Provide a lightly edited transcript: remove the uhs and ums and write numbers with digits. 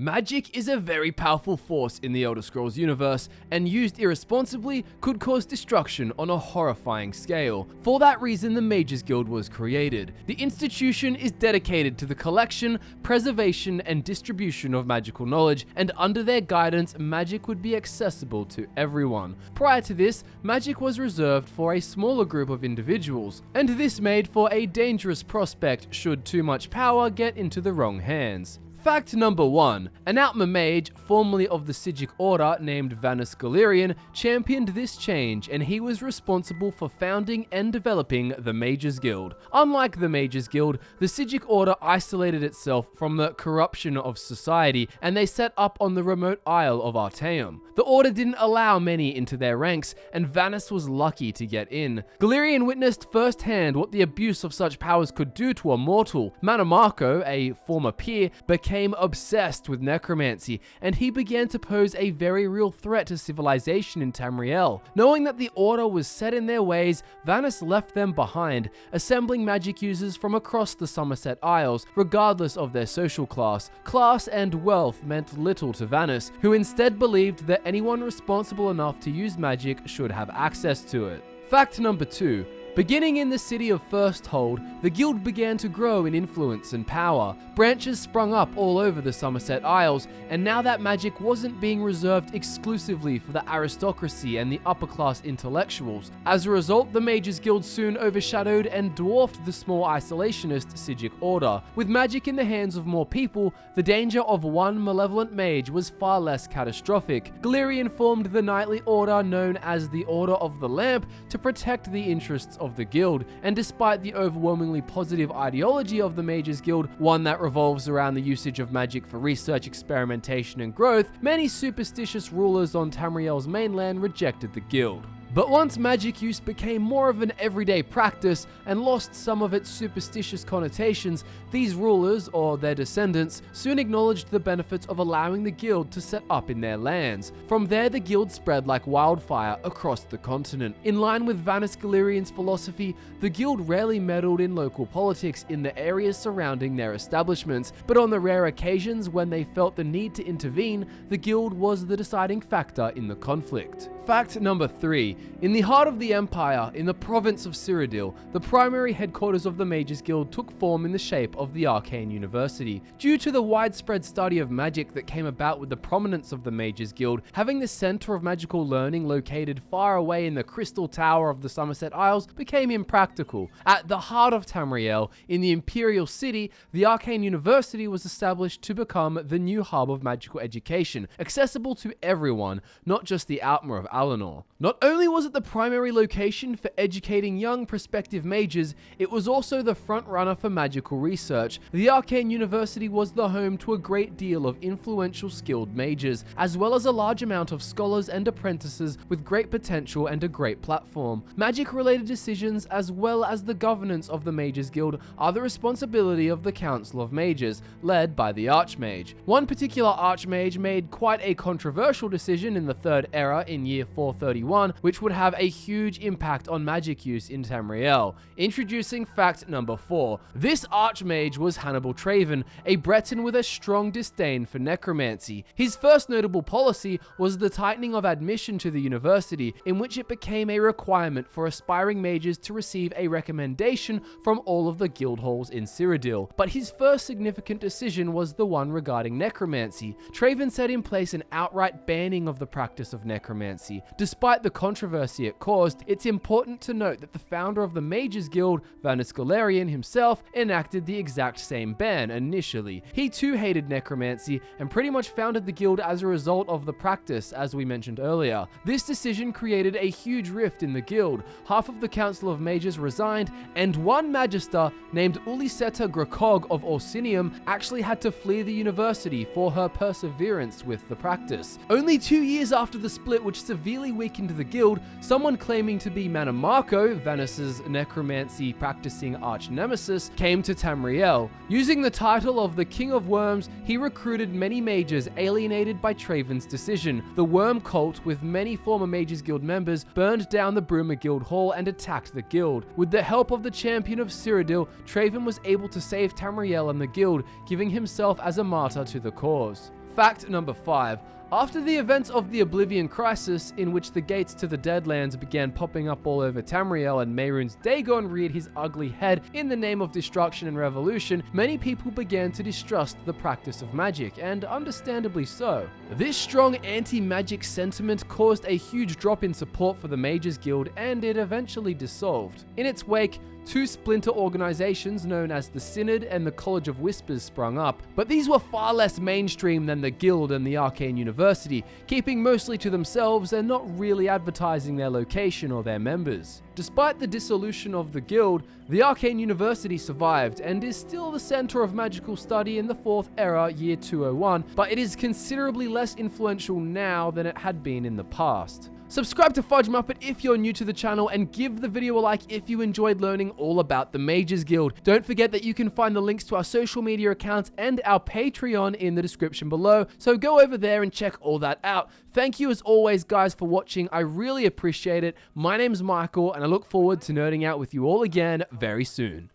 Magic is a very powerful force in the Elder Scrolls universe, and used irresponsibly could cause destruction on a horrifying scale. For that reason, the Mages Guild was created. The institution is dedicated to the collection, preservation, and distribution of magical knowledge, and under their guidance, magic would be accessible to everyone. Prior to this, magic was reserved for a smaller group of individuals, and this made for a dangerous prospect should too much power get into the wrong hands. Fact number 1. An Arch-Mage, formerly of the Psijic Order, named Vanus Galerion, championed this change, and he was responsible for founding and developing the Mages Guild. Unlike the Mages Guild, the Psijic Order isolated itself from the corruption of society, and they set up on the remote isle of Artaeum. The Order didn't allow many into their ranks, and Vanus was lucky to get in. Galerion witnessed firsthand what the abuse of such powers could do to a mortal. Mannimarco, a former peer, became obsessed with necromancy, and he began to pose a very real threat to civilization in Tamriel. Knowing that the Order was set in their ways, Vanus left them behind, assembling magic users from across the Somerset Isles, regardless of their social class. Class and wealth meant little to Vanus, who instead believed that anyone responsible enough to use magic should have access to it. Fact number 2. Beginning in the city of Firsthold, the guild began to grow in influence and power. Branches sprung up all over the Somerset Isles, and now that magic wasn't being reserved exclusively for the aristocracy and the upper-class intellectuals. As a result, the Mages Guild soon overshadowed and dwarfed the small isolationist Psijic Order. With magic in the hands of more people, the danger of one malevolent mage was far less catastrophic. Galerion formed the knightly order known as the Order of the Lamp to protect the interests of the guild, and despite the overwhelmingly positive ideology of the Mages Guild, one that revolves around the usage of magic for research, experimentation, and growth, many superstitious rulers on Tamriel's mainland rejected the guild. But once magic use became more of an everyday practice and lost some of its superstitious connotations, these rulers, or their descendants, soon acknowledged the benefits of allowing the guild to set up in their lands. From there, the guild spread like wildfire across the continent. In line with Vanus Galerion's philosophy, the guild rarely meddled in local politics in the areas surrounding their establishments, but on the rare occasions when they felt the need to intervene, the guild was the deciding factor in the conflict. Fact number 3. In the heart of the Empire, in the province of Cyrodiil, the primary headquarters of the Mages Guild took form in the shape of the Arcane University. Due to the widespread study of magic that came about with the prominence of the Mages Guild, having the center of magical learning located far away in the Crystal Tower of the Somerset Isles became impractical. At the heart of Tamriel, in the Imperial City, the Arcane University was established to become the new hub of magical education, accessible to everyone, not just the Outmer of Alinor. Not only was it the primary location for educating young prospective mages, it was also the front runner for magical research. The Arcane University was the home to a great deal of influential skilled mages, as well as a large amount of scholars and apprentices with great potential and a great platform. Magic-related decisions, as well as the governance of the Mages Guild, are the responsibility of the Council of Mages, led by the Archmage. One particular Archmage made quite a controversial decision in the Third Era in year 431, which would have a huge impact on magic use in Tamriel. Introducing fact number 4. This Archmage was Hannibal Traven, a Breton with a strong disdain for necromancy. His first notable policy was the tightening of admission to the university, in which it became a requirement for aspiring mages to receive a recommendation from all of the guild halls in Cyrodiil. But his first significant decision was the one regarding necromancy. Traven set in place an outright banning of the practice of necromancy. Despite the controversy it caused, it's important to note that the founder of the Mages Guild, Vanus Galerion himself, enacted the exact same ban initially. He too hated necromancy and pretty much founded the guild as a result of the practice, as we mentioned earlier. This decision created a huge rift in the guild. Half of the Council of Mages resigned, and one magister named Uliseta Grakog of Orsinium actually had to flee the university for her perseverance with the practice. Only 2 years after the split, which severely weakened the guild, someone claiming to be Mannimarco, Vanus's necromancy practicing arch-nemesis, came to Tamriel. Using the title of the King of Worms, he recruited many mages alienated by Traven's decision. The Worm Cult, with many former Mages Guild members, burned down the Bruma Guild Hall and attacked the guild. With the help of the champion of Cyrodiil, Traven was able to save Tamriel and the guild, giving himself as a martyr to the cause. Fact number 5. After the events of the Oblivion Crisis, in which the gates to the Deadlands began popping up all over Tamriel and Mehrunes Dagon reared his ugly head in the name of destruction and revolution, many people began to distrust the practice of magic, and understandably so. This strong anti-magic sentiment caused a huge drop in support for the Mages Guild, and it eventually dissolved. In its wake, two splinter organizations known as the Synod and the College of Whispers sprung up, but these were far less mainstream than the Guild and the Arcane University, keeping mostly to themselves and not really advertising their location or their members. Despite the dissolution of the Guild, the Arcane University survived and is still the center of magical study in the 4th era, year 201, but it is considerably less influential now than it had been in the past. Subscribe to FudgeMuppet if you're new to the channel, and give the video a like if you enjoyed learning all about the Mages Guild. Don't forget that you can find the links to our social media accounts and our Patreon in the description below, so go over there and check all that out. Thank you as always, guys, for watching. I really appreciate it. My name's Michael, and I look forward to nerding out with you all again very soon.